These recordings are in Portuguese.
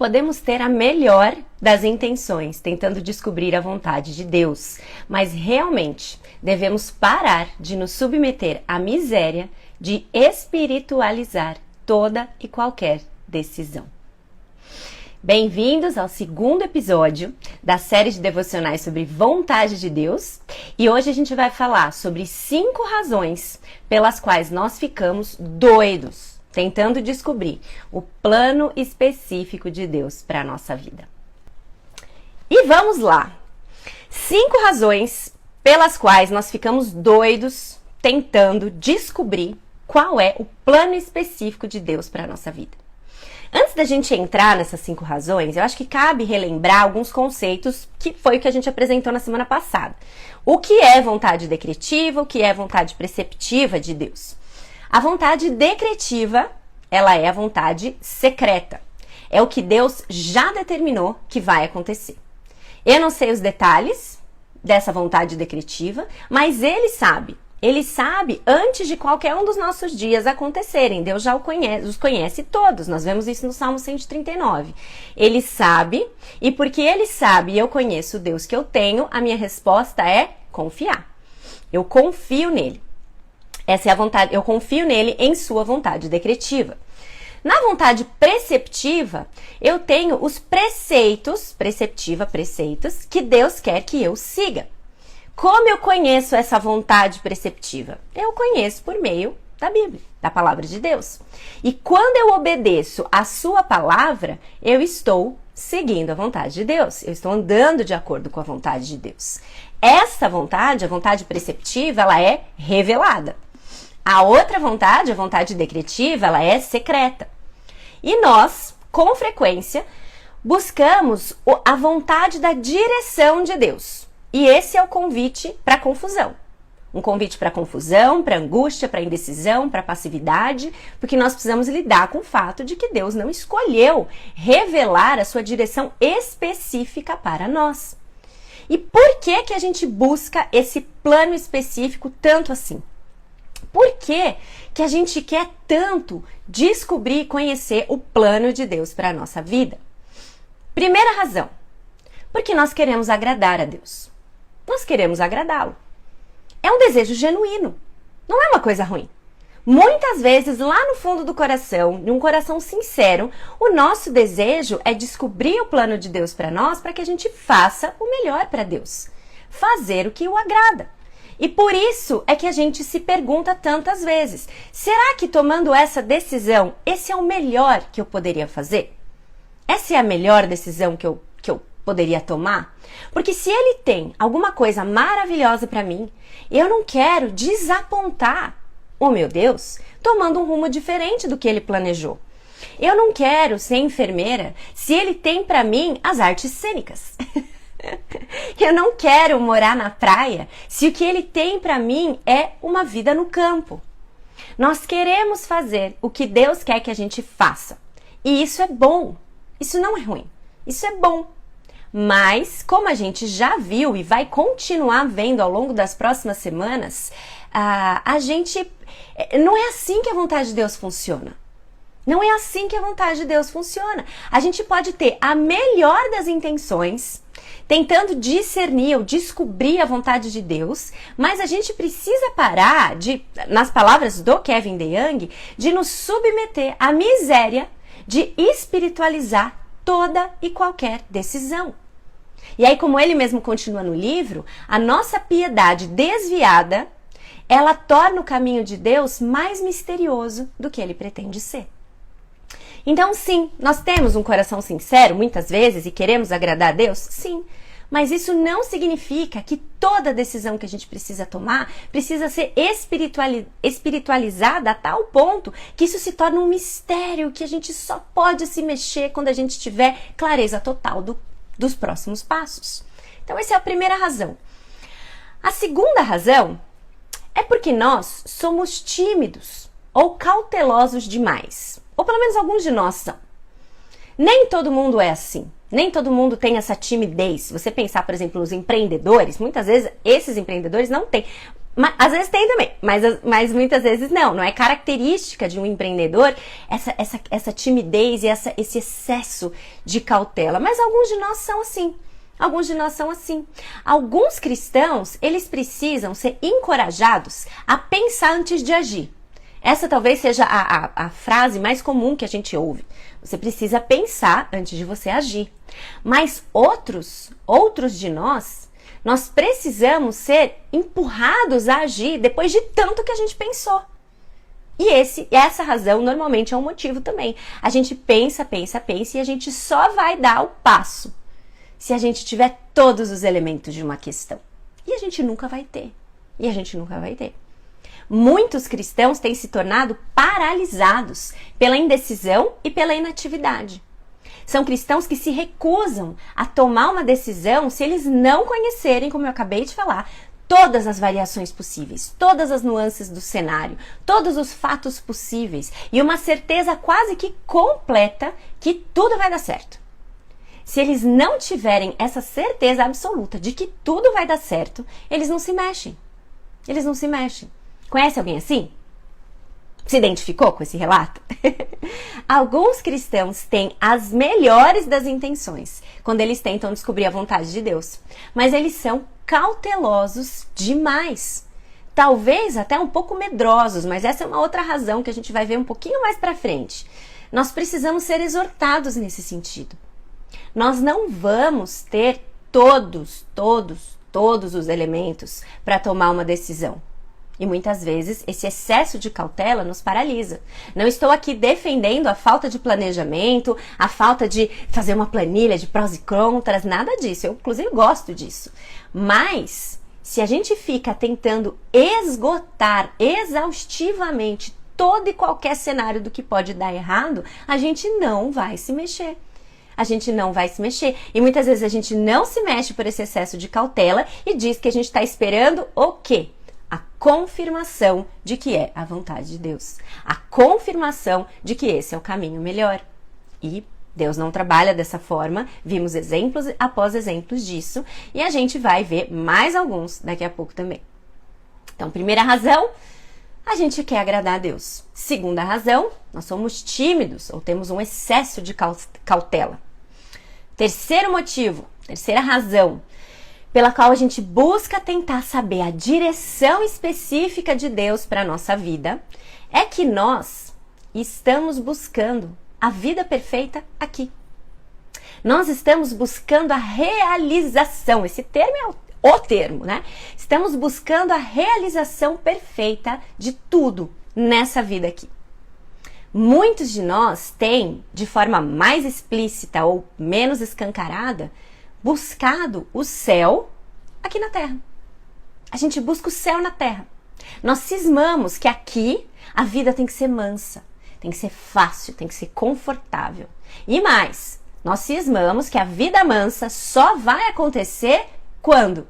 Podemos ter a melhor das intenções, tentando descobrir a vontade de Deus, mas realmente devemos parar de nos submeter à miséria de espiritualizar toda e qualquer decisão. Bem-vindos ao segundo episódio da série de devocionais sobre vontade de Deus, e hoje a gente vai falar sobre 5 razões pelas quais nós ficamos doidos, tentando descobrir o plano específico de Deus para a nossa vida. E vamos lá! 5 razões pelas quais nós ficamos doidos tentando descobrir qual é o plano específico de Deus para a nossa vida. Antes da gente entrar nessas 5 razões, eu acho que cabe relembrar alguns conceitos que foi o que a gente apresentou na semana passada. O que é vontade decretiva, o que é vontade preceptiva de Deus? A vontade decretiva, ela é a vontade secreta. É o que Deus já determinou que vai acontecer. Eu não sei os detalhes dessa vontade decretiva, mas Ele sabe. Ele sabe antes de qualquer um dos nossos dias acontecerem. Deus já os conhece todos. Nós vemos isso no Salmo 139. Ele sabe, e porque Ele sabe e eu conheço o Deus que eu tenho, a minha resposta é confiar. Eu confio nele. Essa é a vontade, eu confio nele em sua vontade decretiva. Na vontade preceptiva, eu tenho os preceitos, preceitos, que Deus quer que eu siga. Como eu conheço essa vontade preceptiva? Eu conheço por meio da Bíblia, da palavra de Deus. E quando eu obedeço a sua palavra, eu estou seguindo a vontade de Deus. Eu estou andando de acordo com a vontade de Deus. Essa vontade, a vontade preceptiva, ela é revelada. A outra vontade, a vontade decretiva, ela é secreta. E nós, com frequência, buscamos a vontade da direção de Deus. E esse é o convite para confusão. Um convite para confusão, para angústia, para indecisão, para passividade, porque nós precisamos lidar com o fato de que Deus não escolheu revelar a sua direção específica para nós. E por que a gente busca esse plano específico tanto assim? Por que a gente quer tanto descobrir e conhecer o plano de Deus para a nossa vida? Primeira razão, porque nós queremos agradar a Deus. Nós queremos agradá-lo. É um desejo genuíno, não é uma coisa ruim. Muitas vezes, lá no fundo do coração, num coração sincero, o nosso desejo é descobrir o plano de Deus para nós, para que a gente faça o melhor para Deus. Fazer o que o agrada. E por isso é que a gente se pergunta tantas vezes, será que tomando essa decisão, esse é o melhor que eu poderia fazer? Essa é a melhor decisão que eu poderia tomar? Porque se ele tem alguma coisa maravilhosa para mim, eu não quero desapontar o meu Deus tomando um rumo diferente do que ele planejou. Eu não quero ser enfermeira se ele tem para mim as artes cênicas. Eu não quero morar na praia se o que ele tem para mim é uma vida no campo. Nós queremos fazer o que Deus quer que a gente faça. E isso é bom. Isso não é ruim. Isso é bom. Mas, como a gente já viu e vai continuar vendo ao longo das próximas semanas, não é assim que a vontade de Deus funciona. Não é assim que a vontade de Deus funciona. A gente pode ter a melhor das intenções, tentando discernir ou descobrir a vontade de Deus, mas a gente precisa parar nas palavras do Kevin DeYoung, de nos submeter à miséria de espiritualizar toda e qualquer decisão. E aí, como ele mesmo continua no livro, a nossa piedade desviada, ela torna o caminho de Deus mais misterioso do que ele pretende ser. Então, sim, nós temos um coração sincero, muitas vezes, e queremos agradar a Deus? Sim. Mas isso não significa que toda decisão que a gente precisa tomar precisa ser espiritualizada a tal ponto que isso se torna um mistério que a gente só pode se mexer quando a gente tiver clareza total dos próximos passos. Então, essa é a primeira razão. A segunda razão é porque nós somos tímidos ou cautelosos demais. Ou pelo menos alguns de nós são. Nem todo mundo é assim. Nem todo mundo tem essa timidez. Se você pensar, por exemplo, nos empreendedores, muitas vezes esses empreendedores não têm. Às vezes tem também, mas muitas vezes não. Não é característica de um empreendedor essa timidez e esse excesso de cautela. Mas alguns de nós são assim. Alguns de nós são assim. Alguns cristãos, eles precisam ser encorajados a pensar antes de agir. Essa talvez seja a frase mais comum que a gente ouve. Você precisa pensar antes de você agir. Mas outros de nós precisamos ser empurrados a agir depois de tanto que a gente pensou. E essa razão normalmente é um motivo também. A gente pensa e a gente só vai dar o passo se a gente tiver todos os elementos de uma questão. E a gente nunca vai ter. Muitos cristãos têm se tornado paralisados pela indecisão e pela inatividade. São cristãos que se recusam a tomar uma decisão se eles não conhecerem, como eu acabei de falar, todas as variações possíveis, todas as nuances do cenário, todos os fatos possíveis e uma certeza quase que completa que tudo vai dar certo. Se eles não tiverem essa certeza absoluta de que tudo vai dar certo, eles não se mexem. Conhece alguém assim? Se identificou com esse relato? Alguns cristãos têm as melhores das intenções quando eles tentam descobrir a vontade de Deus, mas eles são cautelosos demais. Talvez até um pouco medrosos, mas essa é uma outra razão que a gente vai ver um pouquinho mais pra frente. Nós precisamos ser exortados nesse sentido. Nós não vamos ter todos os elementos para tomar uma decisão. E muitas vezes esse excesso de cautela nos paralisa. Não estou aqui defendendo a falta de planejamento, a falta de fazer uma planilha de prós e contras, nada disso. Eu, inclusive, gosto disso. Mas, se a gente fica tentando esgotar exaustivamente todo e qualquer cenário do que pode dar errado, a gente não vai se mexer. E muitas vezes a gente não se mexe por esse excesso de cautela e diz que a gente está esperando o quê? A confirmação de que é a vontade de Deus. A confirmação de que esse é o caminho melhor. E Deus não trabalha dessa forma. Vimos exemplos após exemplos disso. E a gente vai ver mais alguns daqui a pouco também. Então, primeira razão, a gente quer agradar a Deus. Segunda razão, nós somos tímidos ou temos um excesso de cautela. Terceiro motivo, terceira razão, pela qual a gente busca tentar saber a direção específica de Deus para a nossa vida, é que nós estamos buscando a vida perfeita aqui. Nós estamos buscando a realização, esse termo é o termo, né? Estamos buscando a realização perfeita de tudo nessa vida aqui. Muitos de nós têm, de forma mais explícita ou menos escancarada, buscado o céu aqui na Terra. A gente busca o céu na Terra. Nós cismamos que aqui a vida tem que ser mansa, tem que ser fácil, tem que ser confortável. E mais, nós cismamos que a vida mansa só vai acontecer quando?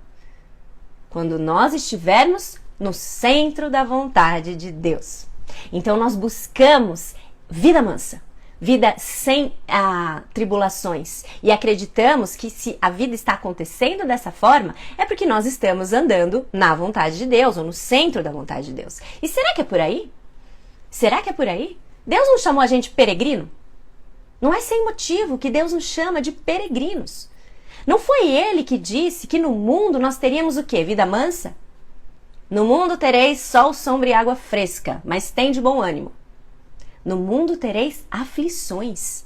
Quando nós estivermos no centro da vontade de Deus. Então nós buscamos vida mansa, vida sem tribulações. E acreditamos que se a vida está acontecendo dessa forma, é porque nós estamos andando na vontade de Deus, ou no centro da vontade de Deus. E será que é por aí? Será que é por aí? Deus não chamou a gente peregrino? Não é sem motivo que Deus nos chama de peregrinos. Não foi Ele que disse que no mundo nós teríamos o quê? Vida mansa? No mundo tereis sol, sombra e água fresca, mas tende bom ânimo. No mundo tereis aflições.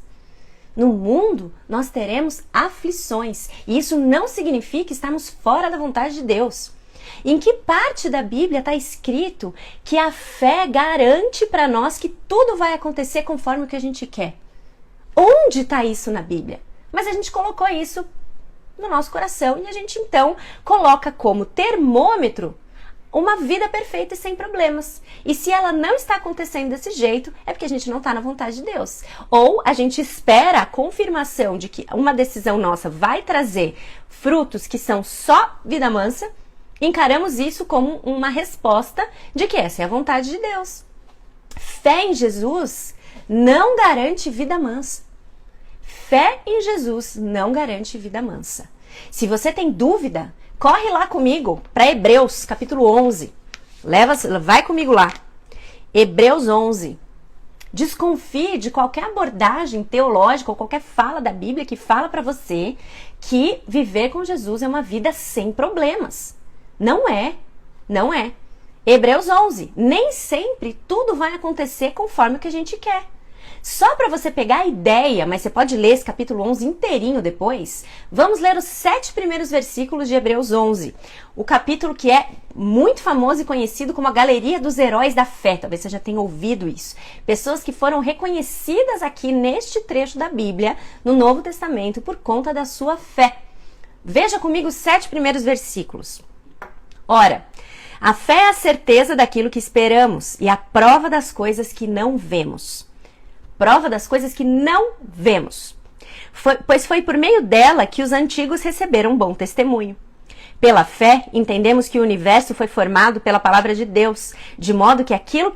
No mundo nós teremos aflições. E isso não significa estarmos fora da vontade de Deus. Em que parte da Bíblia está escrito que a fé garante para nós que tudo vai acontecer conforme o que a gente quer? Onde está isso na Bíblia? Mas a gente colocou isso no nosso coração e a gente então coloca como termômetro uma vida perfeita e sem problemas. E se ela não está acontecendo desse jeito, é porque a gente não está na vontade de Deus. Ou a gente espera a confirmação de que uma decisão nossa vai trazer frutos que são só vida mansa, encaramos isso como uma resposta de que essa é a vontade de Deus. Fé em Jesus não garante vida mansa. Fé em Jesus não garante vida mansa. Se você tem dúvida, corre lá comigo para Hebreus, capítulo 11. Vai comigo lá. Hebreus 11. Desconfie de qualquer abordagem teológica ou qualquer fala da Bíblia que fala para você que viver com Jesus é uma vida sem problemas. Não é. Não é. Hebreus 11. Nem sempre tudo vai acontecer conforme o que a gente quer. Só para você pegar a ideia, mas você pode ler esse capítulo 11 inteirinho depois, vamos ler os 7 primeiros versículos de Hebreus 11. O capítulo que é muito famoso e conhecido como a Galeria dos Heróis da Fé. Talvez você já tenha ouvido isso. Pessoas que foram reconhecidas aqui neste trecho da Bíblia, no Novo Testamento, por conta da sua fé. Veja comigo os 7 primeiros versículos. Ora, a fé é a certeza daquilo que esperamos e a prova das coisas que não vemos. Prova das coisas que não vemos. Pois foi por meio dela que os antigos receberam bom testemunho. Pela fé, entendemos que o universo foi formado pela palavra de Deus, de modo que aquilo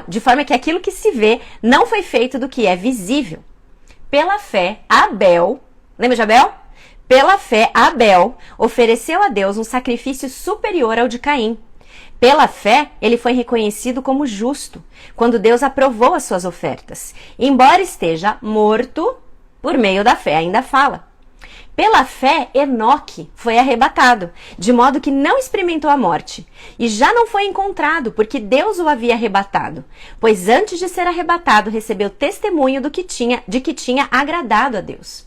de forma que aquilo que se vê não foi feito do que é visível. Pela fé, Abel, lembra de Abel? Pela fé, Abel ofereceu a Deus um sacrifício superior ao de Caim. Pela fé, ele foi reconhecido como justo, quando Deus aprovou as suas ofertas. Embora esteja morto, por meio da fé ainda fala. Pela fé, Enoque foi arrebatado, de modo que não experimentou a morte, e já não foi encontrado, porque Deus o havia arrebatado, pois antes de ser arrebatado, recebeu testemunho de que tinha agradado a Deus.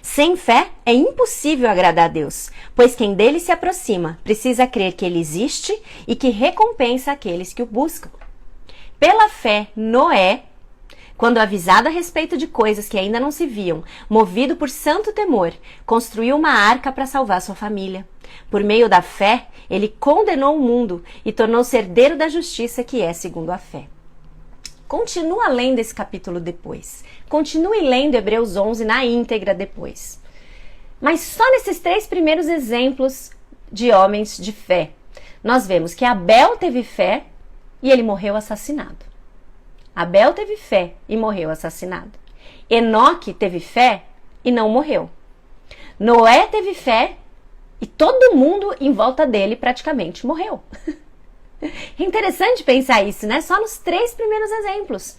Sem fé, é impossível agradar a Deus, pois quem dele se aproxima precisa crer que ele existe e que recompensa aqueles que o buscam. Pela fé, Noé, quando avisado a respeito de coisas que ainda não se viam, movido por santo temor, construiu uma arca para salvar sua família. Por meio da fé, ele condenou o mundo e tornou-se herdeiro da justiça que é segundo a fé. Continua lendo esse capítulo depois. Continue lendo Hebreus 11 na íntegra depois. Mas só nesses 3 primeiros exemplos de homens de fé, nós vemos que Abel teve fé e ele morreu assassinado. Abel teve fé e morreu assassinado. Enoque teve fé e não morreu. Noé teve fé e todo mundo em volta dele praticamente morreu. É interessante pensar isso, né? Só nos 3 primeiros exemplos.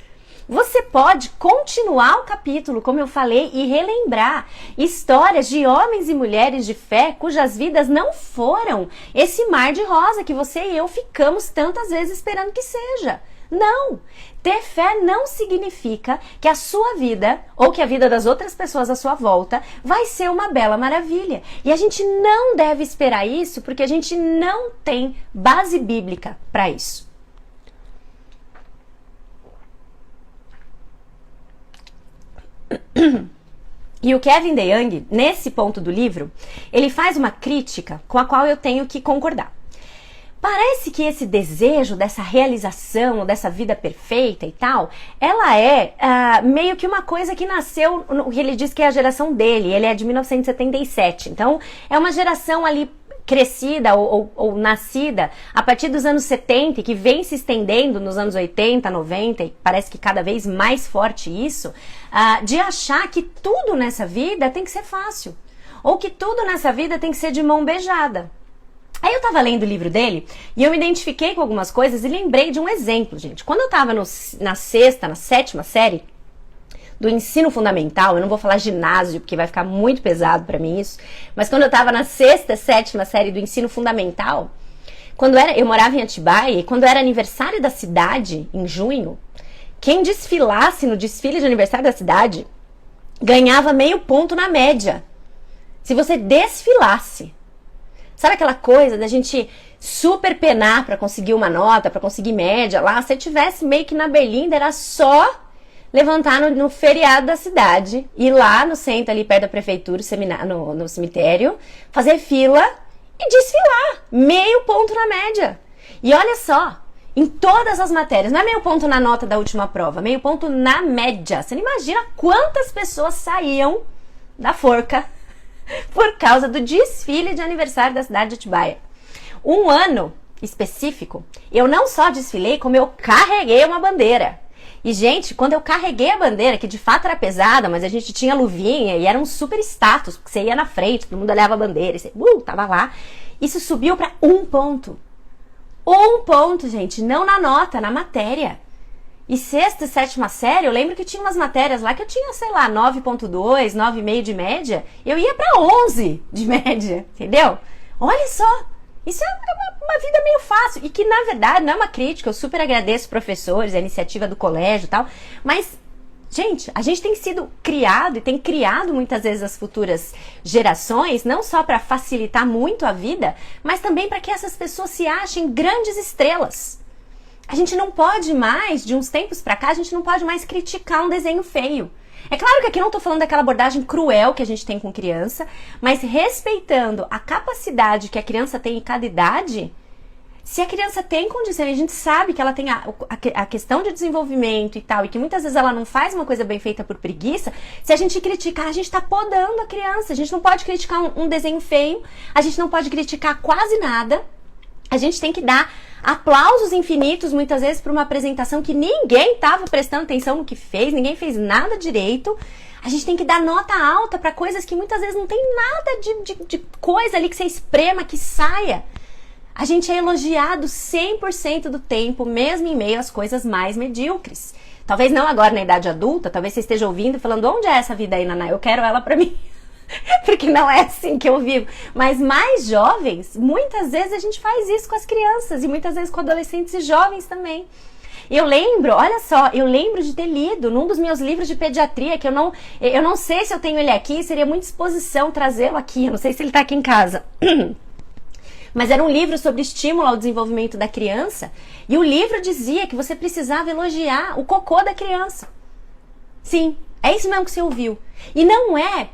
Você pode continuar o capítulo, como eu falei, e relembrar histórias de homens e mulheres de fé cujas vidas não foram esse mar de rosa que você e eu ficamos tantas vezes esperando que seja. Não! Ter fé não significa que a sua vida, ou que a vida das outras pessoas à sua volta, vai ser uma bela maravilha. E a gente não deve esperar isso porque a gente não tem base bíblica para isso. E o Kevin DeYoung, nesse ponto do livro, ele faz uma crítica com a qual eu tenho que concordar. Parece que esse desejo dessa realização, dessa vida perfeita e tal, ela é meio que uma coisa que nasceu, que ele diz que é a geração dele, ele é de 1977, então é uma geração ali crescida ou nascida a partir dos anos 70 e que vem se estendendo nos anos 80, 90 e parece que cada vez mais forte isso, de achar que tudo nessa vida tem que ser fácil, ou que tudo nessa vida tem que ser de mão beijada. Aí eu tava lendo o livro dele e eu me identifiquei com algumas coisas e lembrei de um exemplo, gente. Quando eu tava na 7ª série do ensino fundamental, eu não vou falar ginásio porque vai ficar muito pesado pra mim isso, mas quando eu tava na 6ª, 7ª série do ensino fundamental, eu morava em Atibaia e quando era aniversário da cidade, em junho, quem desfilasse no desfile de aniversário da cidade ganhava meio ponto na média. Se você desfilasse. Sabe aquela coisa da gente super penar para conseguir uma nota, para conseguir média lá? Se tivesse meio que na berlinda, era só levantar no feriado da cidade, ir lá no centro, ali perto da prefeitura, no cemitério, fazer fila e desfilar. Meio ponto na média. E olha só, em todas as matérias, não é meio ponto na nota da última prova, meio ponto na média. Você não imagina quantas pessoas saíam da forca por causa do desfile de aniversário da cidade de Atibaia. Um ano específico, eu não só desfilei, como eu carreguei uma bandeira. E, gente, quando eu carreguei a bandeira, que de fato era pesada, mas a gente tinha luvinha e era um super status, porque você ia na frente, todo mundo olhava a bandeira, e você tava lá, isso subiu para 1 ponto. Um ponto, gente, não na nota, na matéria. E sexta e sétima série, eu lembro que tinha umas matérias lá que eu tinha, sei lá, 9,2, 9,5 de média. Eu ia pra 11 de média, entendeu? Olha só, isso é uma vida meio fácil. E que, na verdade, não é uma crítica, eu super agradeço os professores, a iniciativa do colégio e tal. Mas, gente, a gente tem sido criado e tem criado muitas vezes as futuras gerações, não só para facilitar muito a vida, mas também para que essas pessoas se achem grandes estrelas. A gente não pode mais, de uns tempos pra cá, a gente não pode mais criticar um desenho feio. É claro que aqui não tô falando daquela abordagem cruel que a gente tem com criança, mas respeitando a capacidade que a criança tem em cada idade. Se a criança tem condição, e a gente sabe que ela tem a questão de desenvolvimento e tal, e que muitas vezes ela não faz uma coisa bem feita por preguiça, se a gente criticar, a gente tá podando a criança. A gente não pode criticar um desenho feio, a gente não pode criticar quase nada. A gente tem que dar aplausos infinitos, muitas vezes, para uma apresentação que ninguém estava prestando atenção no que fez, ninguém fez nada direito. A gente tem que dar nota alta para coisas que muitas vezes não tem nada de coisa ali que você esprema, que saia. A gente é elogiado 100% do tempo, mesmo em meio às coisas mais medíocres. Talvez não agora na idade adulta, talvez você esteja ouvindo e falando, onde é essa vida aí, Naná? Eu quero ela para mim. Porque não é assim que eu vivo. Mas mais jovens, muitas vezes a gente faz isso com as crianças e muitas vezes com adolescentes e jovens também. Eu lembro, olha só, eu lembro de ter lido num dos meus livros de pediatria, que eu não sei se eu tenho ele aqui, seria muita exposição trazê-lo aqui, eu não sei se ele está aqui em casa. Mas era um livro sobre estímulo ao desenvolvimento da criança e o livro dizia que você precisava elogiar o cocô da criança. Sim. É isso mesmo que você ouviu. E não é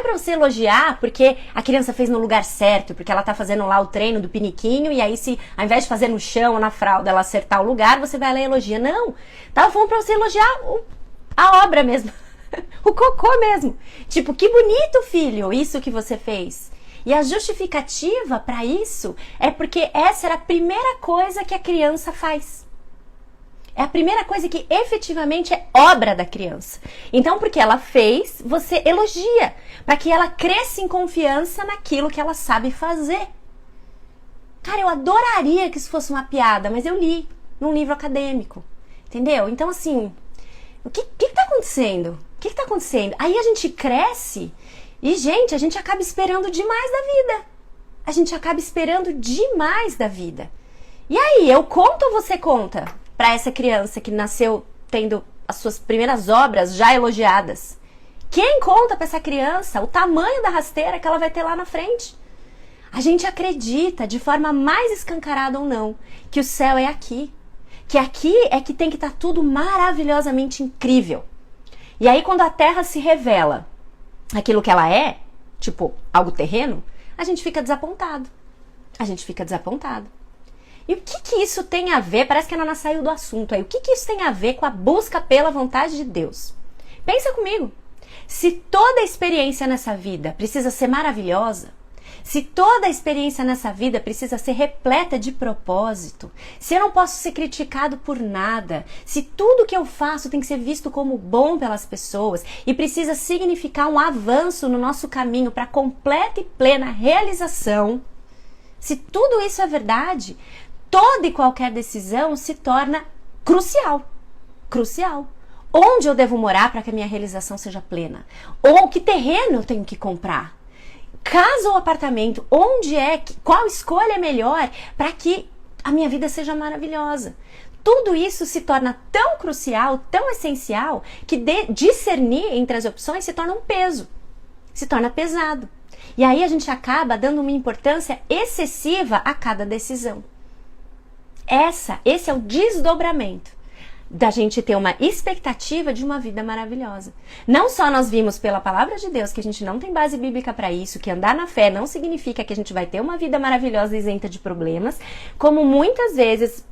pra você elogiar porque a criança fez no lugar certo, porque ela tá fazendo lá o treino do piniquinho e aí se ao invés de fazer no chão ou na fralda ela acertar o lugar, você vai lá e elogia. Não. Tava falando pra você elogiar a obra mesmo. O cocô mesmo. Tipo, que bonito, filho, isso que você fez. E a justificativa pra isso é porque essa era a primeira coisa que a criança faz. É a primeira coisa que efetivamente é obra da criança. Então, porque ela fez, você elogia. Para que ela cresça em confiança naquilo que ela sabe fazer. Cara, eu adoraria que isso fosse uma piada, mas eu li num livro acadêmico. Entendeu? Então, assim, o que tá acontecendo? O que tá acontecendo? Aí a gente cresce e, gente, a gente acaba esperando demais da vida. A gente acaba esperando demais da vida. E aí, eu conto ou você conta? Para essa criança que nasceu tendo as suas primeiras obras já elogiadas. Quem conta para essa criança o tamanho da rasteira que ela vai ter lá na frente? A gente acredita, de forma mais escancarada ou não, que o céu é aqui. Que aqui é que tem que estar tudo maravilhosamente incrível. E aí quando a terra se revela aquilo que ela é, tipo algo terreno, a gente fica desapontado. A gente fica desapontado. E o que isso tem a ver? Parece que a Naná saiu do assunto aí. O que isso tem a ver com a busca pela vontade de Deus? Pensa comigo. Se toda experiência nessa vida precisa ser maravilhosa, se toda experiência nessa vida precisa ser repleta de propósito, se eu não posso ser criticado por nada, se tudo que eu faço tem que ser visto como bom pelas pessoas e precisa significar um avanço no nosso caminho para completa e plena realização, se tudo isso é verdade, toda e qualquer decisão se torna crucial. Crucial. Onde eu devo morar para que a minha realização seja plena? Ou que terreno eu tenho que comprar? Casa ou apartamento? Qual escolha é melhor para que a minha vida seja maravilhosa? Tudo isso se torna tão crucial, tão essencial, que discernir entre as opções se torna um peso. Se torna pesado. E aí a gente acaba dando uma importância excessiva a cada decisão. Esse é o desdobramento da gente ter uma expectativa de uma vida maravilhosa. Não só nós vimos pela palavra de Deus que a gente não tem base bíblica para isso, que andar na fé não significa que a gente vai ter uma vida maravilhosa e isenta de problemas, como muitas vezes,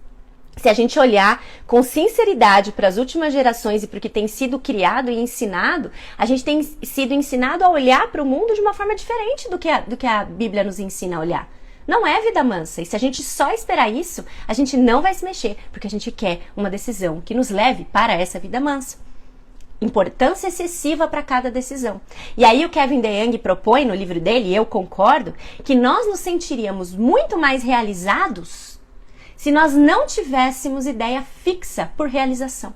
se a gente olhar com sinceridade para as últimas gerações e para o que tem sido criado e ensinado, a gente tem sido ensinado a olhar para o mundo de uma forma diferente do que a Bíblia nos ensina a olhar. Não é vida mansa. E se a gente só esperar isso, a gente não vai se mexer, porque a gente quer uma decisão que nos leve para essa vida mansa. Importância excessiva para cada decisão. E aí o Kevin DeYoung propõe no livro dele, e eu concordo, que nós nos sentiríamos muito mais realizados se nós não tivéssemos ideia fixa por realização.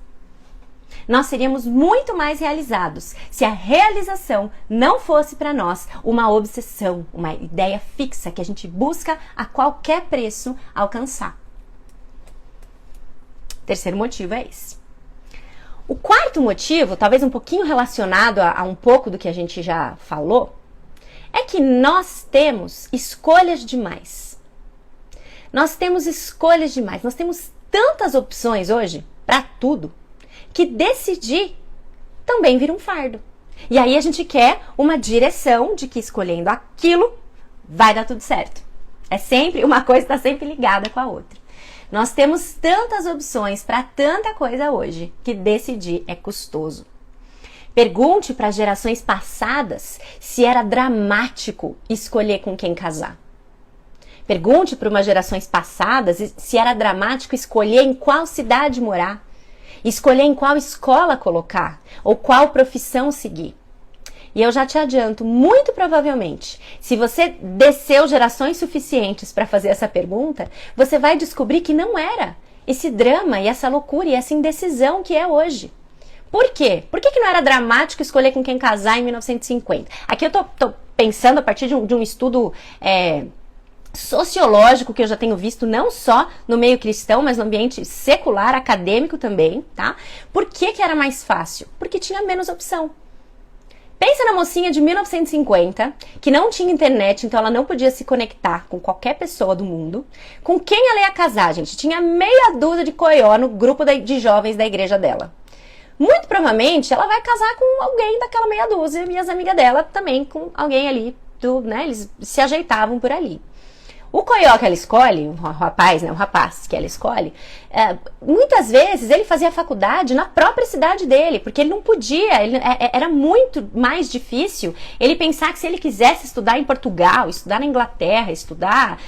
Nós seríamos muito mais realizados se a realização não fosse para nós uma obsessão, uma ideia fixa que a gente busca a qualquer preço alcançar. Terceiro motivo é esse. O quarto motivo, talvez um pouquinho relacionado a um pouco do que a gente já falou, é que nós temos escolhas demais. Nós temos escolhas demais. Nós temos tantas opções hoje para tudo que decidir também vira um fardo. E aí a gente quer uma direção de que escolhendo aquilo vai dar tudo certo. É sempre, uma coisa está sempre ligada com a outra. Nós temos tantas opções para tanta coisa hoje que decidir é custoso. Pergunte para gerações passadas se era dramático escolher com quem casar. Pergunte para umas gerações passadas se era dramático escolher em qual cidade morar, escolher em qual escola colocar ou qual profissão seguir. E eu já te adianto, muito provavelmente, se você desceu gerações suficientes para fazer essa pergunta, você vai descobrir que não era esse drama e essa loucura e essa indecisão que é hoje. Por quê? Por que não era dramático escolher com quem casar em 1950? Aqui eu tô pensando a partir de um estudo sociológico que eu já tenho visto não só no meio cristão, mas no ambiente secular, acadêmico também, tá? Por que era mais fácil? Porque tinha menos opção. Pensa na mocinha de 1950, que não tinha internet, então ela não podia se conectar com qualquer pessoa do mundo. Com quem ela ia casar, gente? Tinha meia dúzia de coió no grupo de jovens da igreja dela. Muito provavelmente ela vai casar com alguém daquela meia dúzia, e as amigas dela também com alguém ali, eles se ajeitavam por ali. O coió que ela escolhe, o rapaz que ela escolhe, muitas vezes ele fazia faculdade na própria cidade dele, porque ele não podia, era muito mais difícil ele pensar que se ele quisesse estudar em Portugal, estudar na Inglaterra, estudar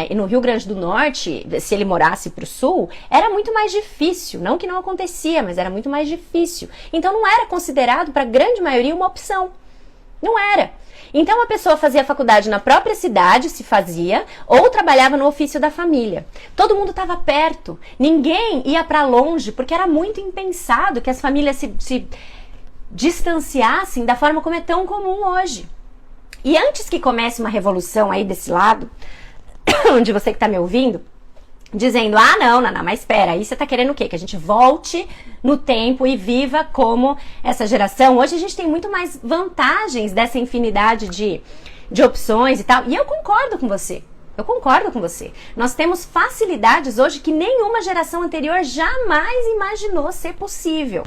no Rio Grande do Norte, se ele morasse para o sul, era muito mais difícil, não que não acontecia, mas era muito mais difícil. Então não era considerado para a grande maioria uma opção, não era. Então a pessoa fazia faculdade na própria cidade, se fazia, ou trabalhava no ofício da família. Todo mundo estava perto, ninguém ia para longe, porque era muito impensado que as famílias se distanciassem da forma como é tão comum hoje. E antes que comece uma revolução aí desse lado, onde você que está me ouvindo, dizendo, não, Naná, mas espera, aí você tá querendo o quê? Que a gente volte no tempo e viva como essa geração? Hoje a gente tem muito mais vantagens dessa infinidade de opções e tal, e eu concordo com você. Nós temos facilidades hoje que nenhuma geração anterior jamais imaginou ser possível.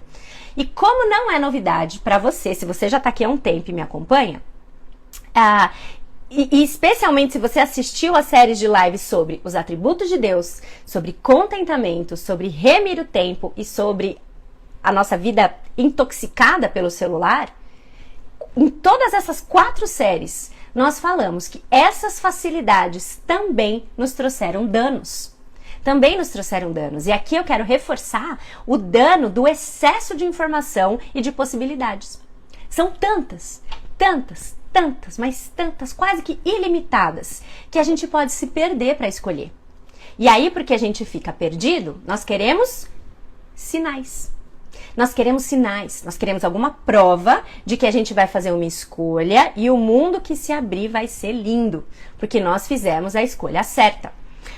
E como não é novidade para você, se você já tá aqui há um tempo e me acompanha, e especialmente se você assistiu a séries de lives sobre os atributos de Deus, sobre contentamento, sobre remir o tempo e sobre a nossa vida intoxicada pelo celular, em todas essas 4 séries, nós falamos que essas facilidades também nos trouxeram danos. E aqui eu quero reforçar o dano do excesso de informação e de possibilidades. São tantas, mas tantas, quase que ilimitadas, que a gente pode se perder para escolher. E aí, porque a gente fica perdido, nós queremos sinais. Nós queremos alguma prova de que a gente vai fazer uma escolha e o mundo que se abrir vai ser lindo, porque nós fizemos a escolha certa.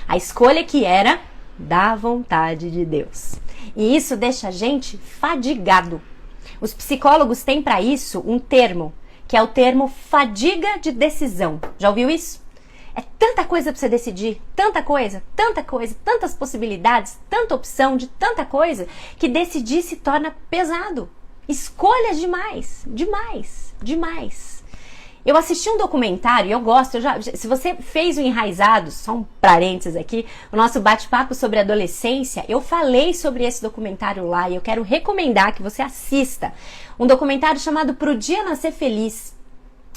A escolha que era da vontade de Deus. E isso deixa a gente fadigado. Os psicólogos têm para isso um termo, que é o termo fadiga de decisão. Já ouviu isso? É tanta coisa para você decidir, tanta coisa, tantas possibilidades, tanta opção de tanta coisa, que decidir se torna pesado. Escolhas demais. Eu assisti um documentário, eu gosto, se você fez o Enraizados, só um parênteses aqui, o nosso bate-papo sobre adolescência, eu falei sobre esse documentário lá e eu quero recomendar que você assista. Um documentário chamado Pro Dia Nascer Feliz.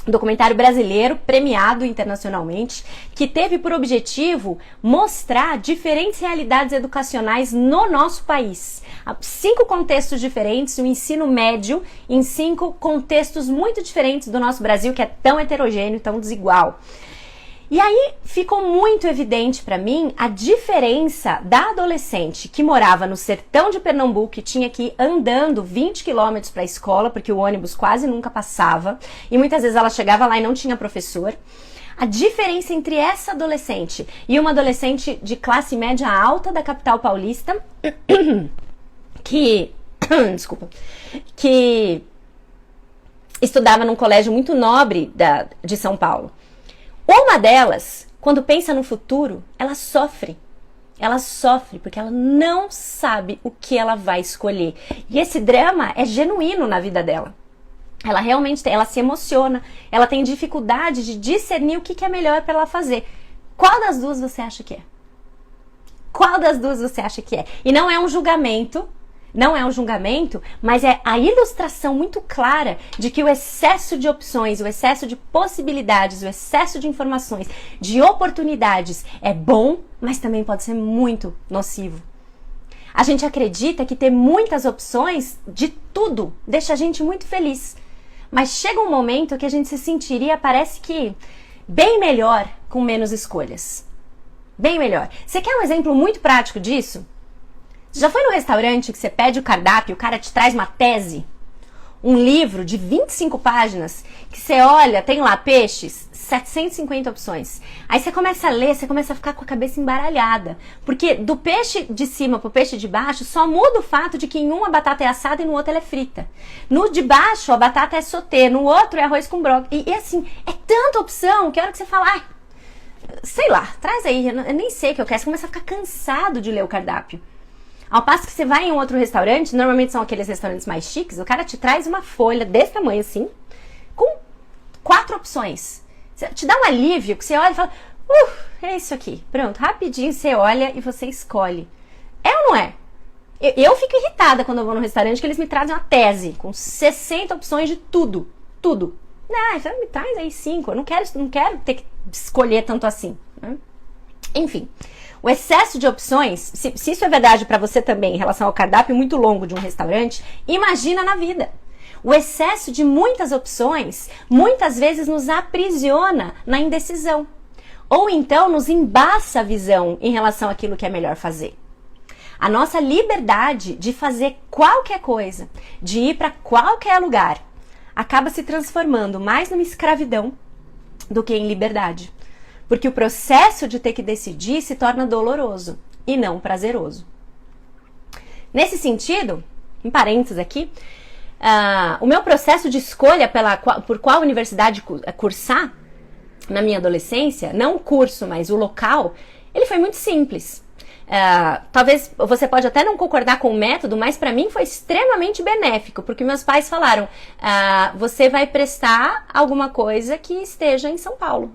Um documentário brasileiro, premiado internacionalmente, que teve por objetivo mostrar diferentes realidades educacionais no nosso país. 5 contextos diferentes, o ensino médio em 5 contextos muito diferentes do nosso Brasil, que é tão heterogêneo, tão desigual. E aí ficou muito evidente para mim a diferença da adolescente que morava no sertão de Pernambuco e tinha que ir andando 20 quilômetros para a escola, porque o ônibus quase nunca passava, e muitas vezes ela chegava lá e não tinha professor. A diferença entre essa adolescente e uma adolescente de classe média alta da capital paulista, que estudava num colégio muito nobre de São Paulo. Uma delas, quando pensa no futuro, ela sofre. Ela sofre porque ela não sabe o que ela vai escolher. E esse drama é genuíno na vida dela. Ela realmente ela se emociona, ela tem dificuldade de discernir o que é melhor para ela fazer. Qual das duas você acha que é? Qual das duas você acha que é? E não é um julgamento. Não é um julgamento, mas é a ilustração muito clara de que o excesso de opções, o excesso de possibilidades, o excesso de informações, de oportunidades é bom, mas também pode ser muito nocivo. A gente acredita que ter muitas opções de tudo deixa a gente muito feliz, mas chega um momento que a gente se sentiria, parece que, bem melhor com menos escolhas. Bem melhor. Você quer um exemplo muito prático disso? Você já foi no restaurante que você pede o cardápio e o cara te traz uma tese? Um livro de 25 páginas que você olha, tem lá peixes, 750 opções. Aí você começa a ler, você começa a ficar com a cabeça embaralhada. Porque do peixe de cima pro peixe de baixo só muda o fato de que em um a batata é assada e no outro ela é frita. No de baixo a batata é sauté, no outro é arroz com brócolis. E assim, é tanta opção que a hora que você fala, sei lá, traz aí, eu nem sei o que eu quero. Você começa a ficar cansado de ler o cardápio. Ao passo que você vai em um outro restaurante, normalmente são aqueles restaurantes mais chiques, o cara te traz uma folha desse tamanho assim, com 4 opções. Te dá um alívio, que você olha e fala, é isso aqui, pronto, rapidinho você olha e você escolhe. É ou não é? Eu fico irritada quando eu vou no restaurante que eles me trazem uma tese, com 60 opções de tudo, tudo. Não, então me traz aí 5, eu não quero ter que escolher tanto assim, né? Enfim. O excesso de opções, se isso é verdade para você também em relação ao cardápio muito longo de um restaurante, imagina na vida. O excesso de muitas opções muitas vezes nos aprisiona na indecisão. Ou então nos embaça a visão em relação àquilo que é melhor fazer. A nossa liberdade de fazer qualquer coisa, de ir para qualquer lugar, acaba se transformando mais numa escravidão do que em liberdade. Porque o processo de ter que decidir se torna doloroso e não prazeroso. Nesse sentido, em parênteses aqui, o meu processo de escolha por qual universidade cursar na minha adolescência, não o curso, mas o local, ele foi muito simples. Talvez você pode até não concordar com o método, mas para mim foi extremamente benéfico, porque meus pais falaram, você vai prestar alguma coisa que esteja em São Paulo.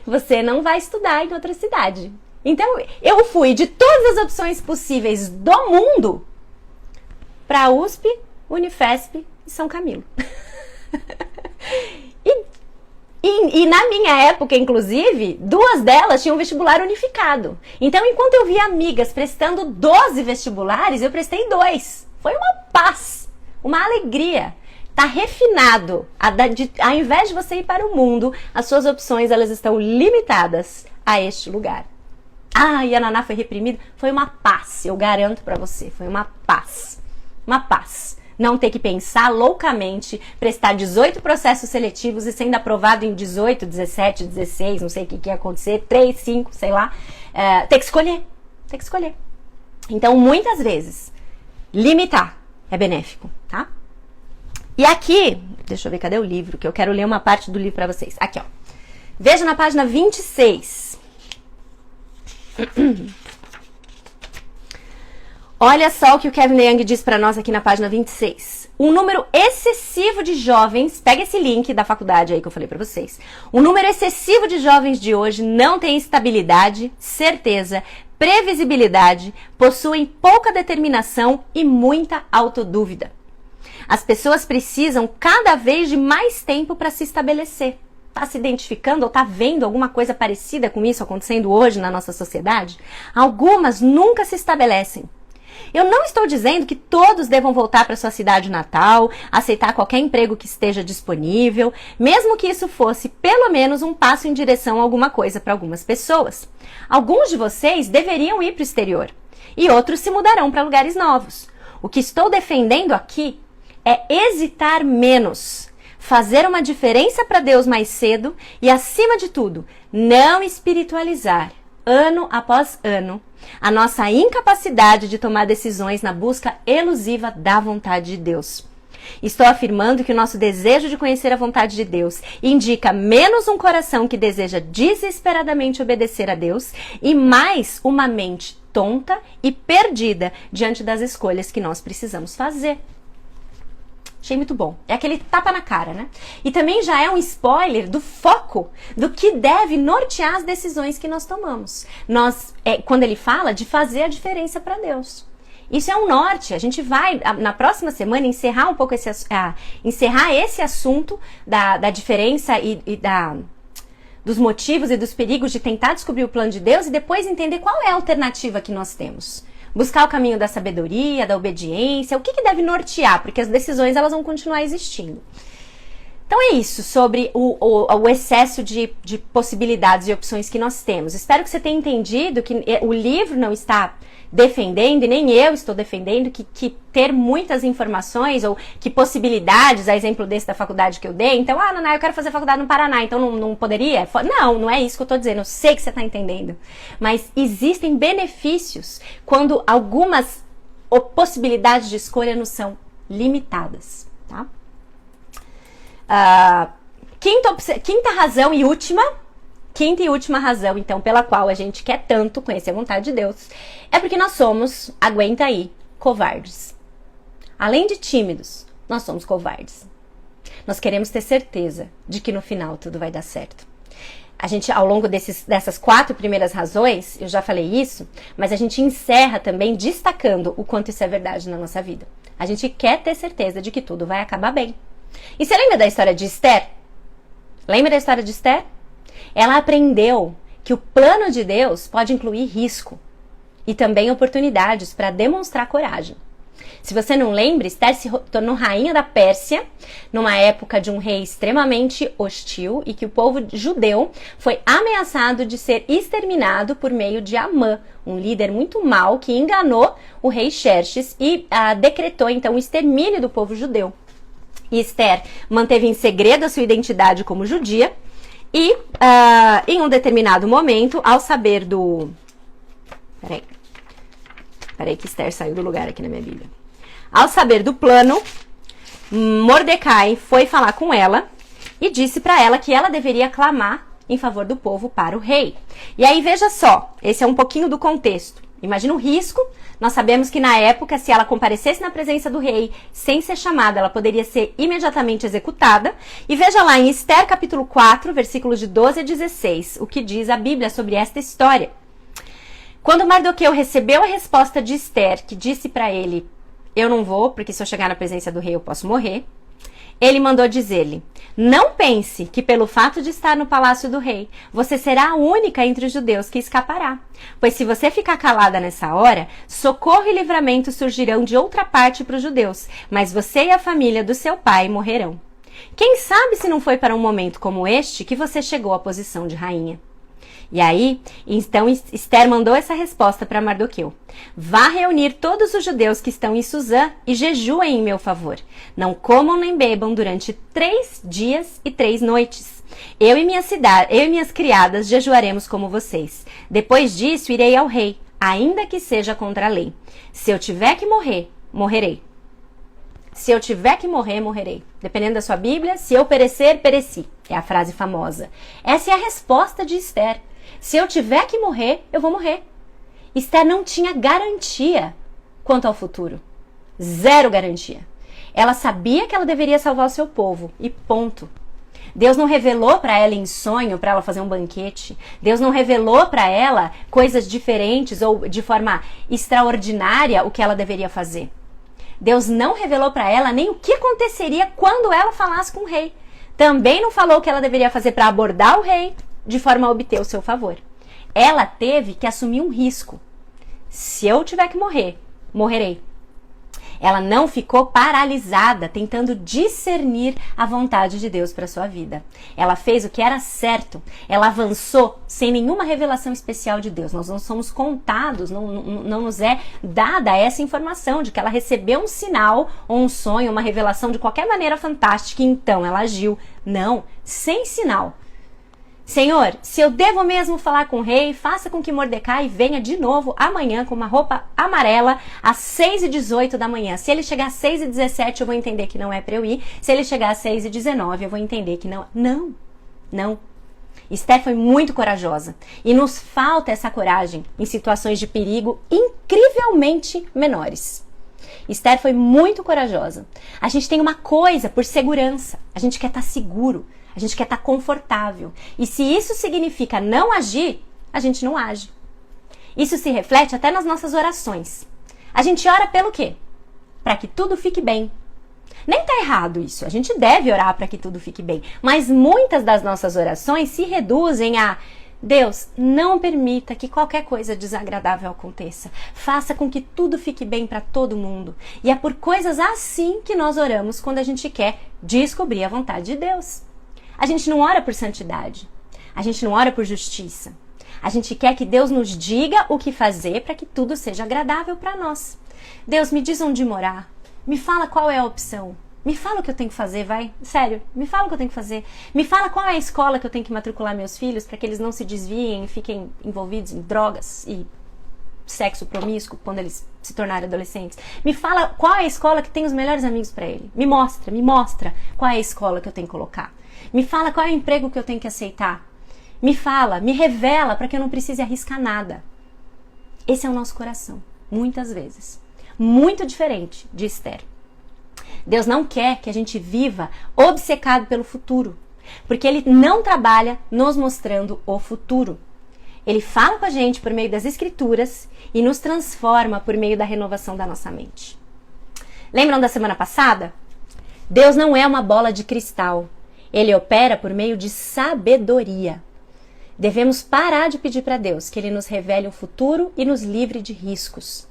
Você não vai estudar em outra cidade. Então, eu fui de todas as opções possíveis do mundo para USP, Unifesp e São Camilo. E na minha época, inclusive, 2 delas tinham vestibular unificado. Então, enquanto eu via amigas prestando 12 vestibulares, eu prestei 2. Foi uma paz, uma alegria. Tá refinado. Ao invés de você ir para o mundo, as suas opções elas estão limitadas a este lugar. E a Naná foi reprimida. Foi uma paz, eu garanto para você. Foi uma paz. Uma paz. Não ter que pensar loucamente, prestar 18 processos seletivos e sendo aprovado em 18, 17, 16, não sei o que ia acontecer, 3, 5, sei lá. Ter que escolher. Ter que escolher. Então, muitas vezes, limitar é benéfico, tá? E aqui, deixa eu ver, cadê o livro? Que eu quero ler uma parte do livro para vocês. Aqui, ó. Veja na página 26. Olha só o que o Kevin DeYoung diz para nós aqui na página 26. Um número excessivo de jovens, pega esse link da faculdade aí que eu falei para vocês. Um número excessivo de jovens de hoje não tem estabilidade, certeza, previsibilidade, possuem pouca determinação e muita autodúvida. As pessoas precisam cada vez de mais tempo para se estabelecer. Está se identificando ou está vendo alguma coisa parecida com isso acontecendo hoje na nossa sociedade? Algumas nunca se estabelecem. Eu não estou dizendo que todos devam voltar para sua cidade natal, aceitar qualquer emprego que esteja disponível, mesmo que isso fosse pelo menos um passo em direção a alguma coisa para algumas pessoas. Alguns de vocês deveriam ir para o exterior e outros se mudarão para lugares novos. O que estou defendendo aqui é hesitar menos, fazer uma diferença para Deus mais cedo e, acima de tudo, não espiritualizar, ano após ano, a nossa incapacidade de tomar decisões na busca elusiva da vontade de Deus. Estou afirmando que o nosso desejo de conhecer a vontade de Deus indica menos um coração que deseja desesperadamente obedecer a Deus e mais uma mente tonta e perdida diante das escolhas que nós precisamos fazer. Achei muito bom. É aquele tapa na cara, né? E também já é um spoiler do foco do que deve nortear as decisões que nós tomamos. Quando ele fala de fazer a diferença para Deus. Isso é um norte. A gente vai, na próxima semana, encerrar um pouco encerrar esse assunto da diferença dos motivos e dos perigos de tentar descobrir o plano de Deus e depois entender qual é a alternativa que nós temos. Buscar o caminho da sabedoria, da obediência, o que deve nortear, porque as decisões elas vão continuar existindo. Então é isso, sobre o excesso de possibilidades e opções que nós temos. Espero que você tenha entendido que o livro não está defendendo, e nem eu estou defendendo, que ter muitas informações ou que possibilidades, a exemplo desse da faculdade que eu dei, então, Naná, eu quero fazer faculdade no Paraná, então não poderia? Não é isso que eu estou dizendo, eu sei que você está entendendo. Mas existem benefícios quando algumas possibilidades de escolha nos são limitadas, tá? Quinta razão e última. Quinta e última razão, então, pela qual a gente quer tanto conhecer a vontade de Deus, é porque nós somos, aguenta aí, covardes. Além de tímidos, nós somos covardes. Nós queremos ter certeza de que no final tudo vai dar certo. A gente, ao longo dessas 4 primeiras razões, eu já falei isso, mas a gente encerra também destacando o quanto isso é verdade na nossa vida. A gente quer ter certeza de que tudo vai acabar bem. E você lembra da história de Esther? Lembra da história de Esther? Ela aprendeu que o plano de Deus pode incluir risco e também oportunidades para demonstrar coragem. Se você não lembra, Esther se tornou rainha da Pérsia numa época de um rei extremamente hostil e que o povo judeu foi ameaçado de ser exterminado por meio de Amã, um líder muito mau que enganou o rei Xerxes e decretou então o extermínio do povo judeu. E Esther manteve em segredo a sua identidade como judia. E, em um determinado momento, ao saber do... Peraí que Esther saiu do lugar aqui na minha Bíblia. Ao saber do plano, Mordecai foi falar com ela e disse para ela que ela deveria clamar em favor do povo para o rei. E aí, veja só, esse é um pouquinho do contexto. Imagina o risco. Nós sabemos que na época, se ela comparecesse na presença do rei sem ser chamada, ela poderia ser imediatamente executada. E veja lá em Esther capítulo 4, versículos de 12 a 16, o que diz a Bíblia sobre esta história. Quando Mardoqueu recebeu a resposta de Esther, que disse para ele, eu não vou, porque se eu chegar na presença do rei eu posso morrer, ele mandou dizer-lhe, não pense que pelo fato de estar no palácio do rei, você será a única entre os judeus que escapará. Pois se você ficar calada nessa hora, socorro e livramento surgirão de outra parte para os judeus, mas você e a família do seu pai morrerão. Quem sabe se não foi para um momento como este que você chegou à posição de rainha? E aí, então Esther mandou essa resposta para Mardoqueu. Vá reunir todos os judeus que estão em Suzã e jejuem em meu favor. Não comam nem bebam durante 3 dias e 3 noites. Eu e minhas criadas jejuaremos como vocês. Depois disso, irei ao rei, ainda que seja contra a lei. Se eu tiver que morrer, morrerei. Se eu tiver que morrer, morrerei. Dependendo da sua Bíblia, se eu perecer, pereci. É a frase famosa. Essa é a resposta de Esther. Se eu tiver que morrer, eu vou morrer. Esther não tinha garantia quanto ao futuro. 0 garantia. Ela sabia que ela deveria salvar o seu povo. E ponto. Deus não revelou para ela em sonho para ela fazer um banquete. Deus não revelou para ela coisas diferentes ou de forma extraordinária o que ela deveria fazer. Deus não revelou para ela nem o que aconteceria quando ela falasse com o rei. Também não falou o que ela deveria fazer para abordar o rei de forma a obter o seu favor. Ela teve que assumir um risco. Se eu tiver que morrer, morrerei. Ela não ficou paralisada tentando discernir a vontade de Deus para sua vida. Ela fez o que era certo. Ela avançou sem nenhuma revelação especial de Deus. Nós não somos contados, não nos é dada essa informação de que ela recebeu um sinal ou um sonho, uma revelação de qualquer maneira fantástica e então ela agiu. Não, sem sinal. Senhor, se eu devo mesmo falar com o rei, faça com que Mordecai venha de novo amanhã com uma roupa amarela às 6h18 da manhã. Se ele chegar às 6h17, eu vou entender que não é para eu ir. Se ele chegar às 6h19, eu vou entender que não. Não. Esther foi muito corajosa. E nos falta essa coragem em situações de perigo incrivelmente menores. Esther foi muito corajosa. A gente tem uma coisa por segurança. A gente quer estar seguro. A gente quer estar confortável. E se isso significa não agir, a gente não age. Isso se reflete até nas nossas orações. A gente ora pelo quê? Para que tudo fique bem. Nem tá errado isso. A gente deve orar para que tudo fique bem. Mas muitas das nossas orações se reduzem a: Deus, não permita que qualquer coisa desagradável aconteça. Faça com que tudo fique bem para todo mundo. E é por coisas assim que nós oramos quando a gente quer descobrir a vontade de Deus. A gente não ora por santidade. A gente não ora por justiça. A gente quer que Deus nos diga o que fazer para que tudo seja agradável para nós. Deus, me diz onde morar. Me fala qual é a opção. Me fala o que eu tenho que fazer, vai. Sério, me fala o que eu tenho que fazer. Me fala qual é a escola que eu tenho que matricular meus filhos para que eles não se desviem e fiquem envolvidos em drogas e sexo promíscuo quando eles se tornarem adolescentes. Me fala qual é a escola que tem os melhores amigos para ele. Me mostra qual é a escola que eu tenho que colocar. Me fala qual é o emprego que eu tenho que aceitar. Me fala, me revela para que eu não precise arriscar nada. Esse é o nosso coração, muitas vezes. Muito diferente de Esther. Deus não quer que a gente viva obcecado pelo futuro, porque Ele não trabalha nos mostrando o futuro. Ele fala com a gente por meio das Escrituras e nos transforma por meio da renovação da nossa mente. Lembram da semana passada? Deus não é uma bola de cristal. Ele opera por meio de sabedoria. Devemos parar de pedir para Deus que Ele nos revele o futuro e nos livre de riscos.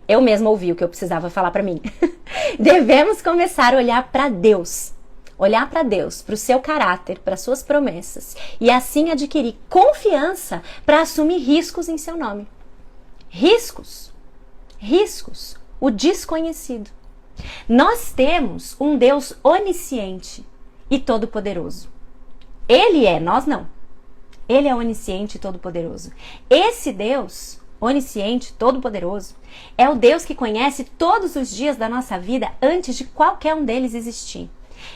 Eu mesma ouvi o que eu precisava falar para mim. Devemos começar a olhar para Deus. Olhar para Deus, para o seu caráter, para suas promessas. E assim adquirir confiança para assumir riscos em seu nome. Riscos. O desconhecido. Nós temos um Deus onisciente e todo-poderoso. Ele é, nós não. Ele é onisciente e todo-poderoso. Esse Deus onisciente, todo-poderoso, é o Deus que conhece todos os dias da nossa vida antes de qualquer um deles existir.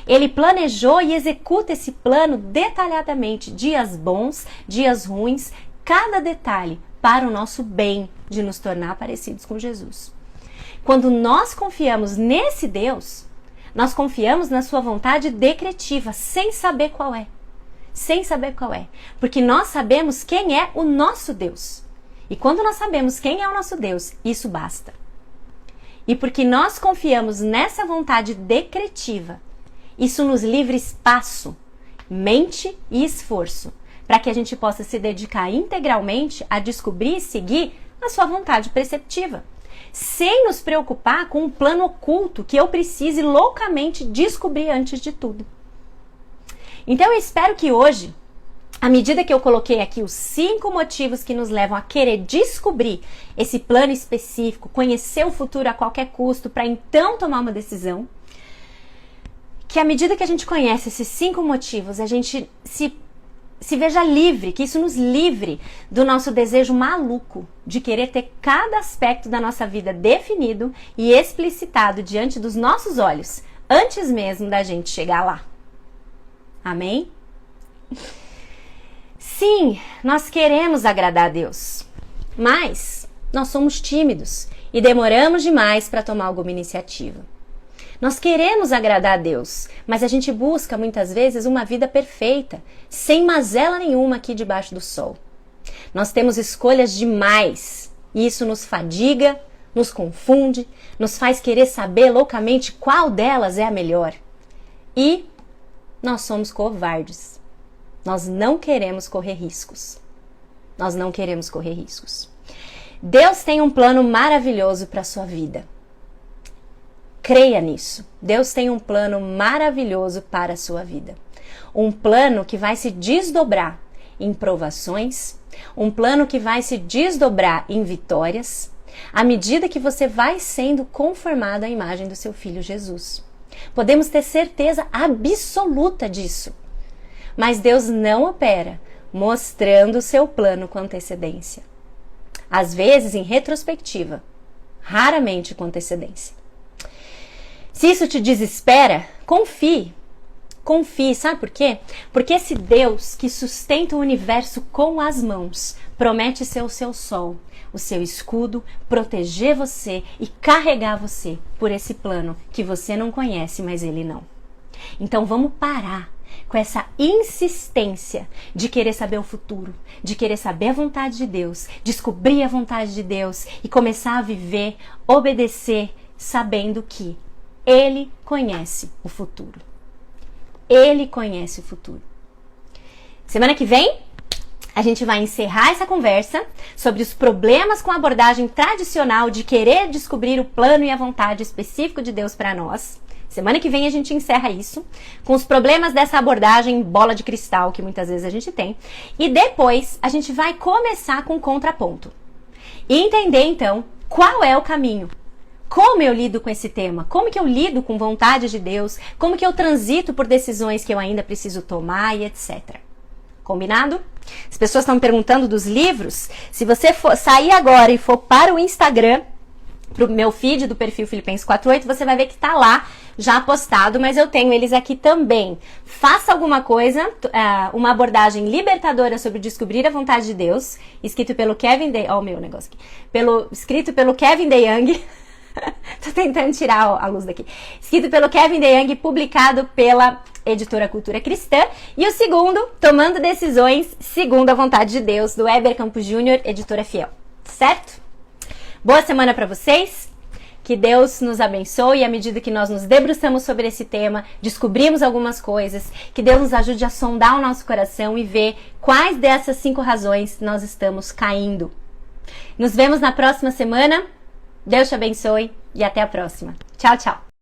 Ele planejou e executa esse plano detalhadamente, dias bons, dias ruins, cada detalhe para o nosso bem, de nos tornar parecidos com Jesus. Quando nós confiamos nesse Deus, nós confiamos na sua vontade decretiva, sem saber qual é. Porque nós sabemos quem é o nosso Deus. E quando nós sabemos quem é o nosso Deus, isso basta. E porque nós confiamos nessa vontade decretiva, isso nos livra espaço, mente e esforço, para que a gente possa se dedicar integralmente a descobrir e seguir a sua vontade preceptiva, sem nos preocupar com um plano oculto que eu precise loucamente descobrir antes de tudo. Então eu espero que hoje, à medida que eu coloquei aqui os 5 motivos que nos levam a querer descobrir esse plano específico, conhecer o futuro a qualquer custo, para então tomar uma decisão, que à medida que a gente conhece esses 5 motivos, a gente se veja livre, que isso nos livre do nosso desejo maluco de querer ter cada aspecto da nossa vida definido e explicitado diante dos nossos olhos, antes mesmo da gente chegar lá. Amém? Sim, nós queremos agradar a Deus, mas nós somos tímidos e demoramos demais para tomar alguma iniciativa. Nós queremos agradar a Deus, mas a gente busca muitas vezes uma vida perfeita, sem mazela nenhuma aqui debaixo do sol. Nós temos escolhas demais e isso nos fadiga, nos confunde, nos faz querer saber loucamente qual delas é a melhor. E nós somos covardes. Nós não queremos correr riscos. nós não queremos correr riscos. Deus tem um plano maravilhoso para a sua vida. Creia nisso. Deus tem um plano maravilhoso para a sua vida. Um plano que vai se desdobrar em provações, um plano que vai se desdobrar em vitórias, à medida que você vai sendo conformado à imagem do seu Filho Jesus. Podemos ter certeza absoluta disso. Mas Deus não opera mostrando o seu plano com antecedência. Às vezes em retrospectiva, raramente com antecedência. Se isso te desespera, confie. Confie, sabe por quê? Porque esse Deus que sustenta o universo com as mãos promete ser o seu sol, o seu escudo, proteger você e carregar você por esse plano que você não conhece, mas ele não. Então vamos parar com essa insistência de querer saber o futuro, de querer saber a vontade de Deus, descobrir a vontade de Deus e começar a viver, obedecer, sabendo que Ele conhece o futuro. Ele conhece o futuro. Semana que vem, a gente vai encerrar essa conversa sobre os problemas com a abordagem tradicional de querer descobrir o plano e a vontade específico de Deus para nós. Semana que vem a gente encerra isso, com os problemas dessa abordagem bola de cristal que muitas vezes a gente tem. E depois a gente vai começar com o contraponto. E entender então qual é o caminho. Como eu lido com esse tema? Como que eu lido com vontade de Deus? Como que eu transito por decisões que eu ainda preciso tomar e etc. Combinado? As pessoas estão me perguntando dos livros. Se você for sair agora e for para o Instagram, pro meu feed do perfil Filipenses 48, você vai ver que tá lá já postado, mas eu tenho eles aqui também. Faça alguma coisa, uma abordagem libertadora sobre descobrir a vontade de Deus, escrito pelo Kevin DeYoung, ó, o meu negócio aqui, escrito pelo Kevin DeYoung. Tô tentando tirar a luz daqui. Escrito pelo Kevin DeYoung, publicado pela editora Cultura Cristã. E o segundo, Tomando Decisões Segundo a Vontade de Deus, do Heber Campos Júnior, editora Fiel. Certo? Boa semana para vocês. Que Deus nos abençoe à medida que nós nos debruçamos sobre esse tema, descobrimos algumas coisas, que Deus nos ajude a sondar o nosso coração e ver quais dessas 5 razões nós estamos caindo. Nos vemos na próxima semana. Deus te abençoe e até a próxima. Tchau, tchau.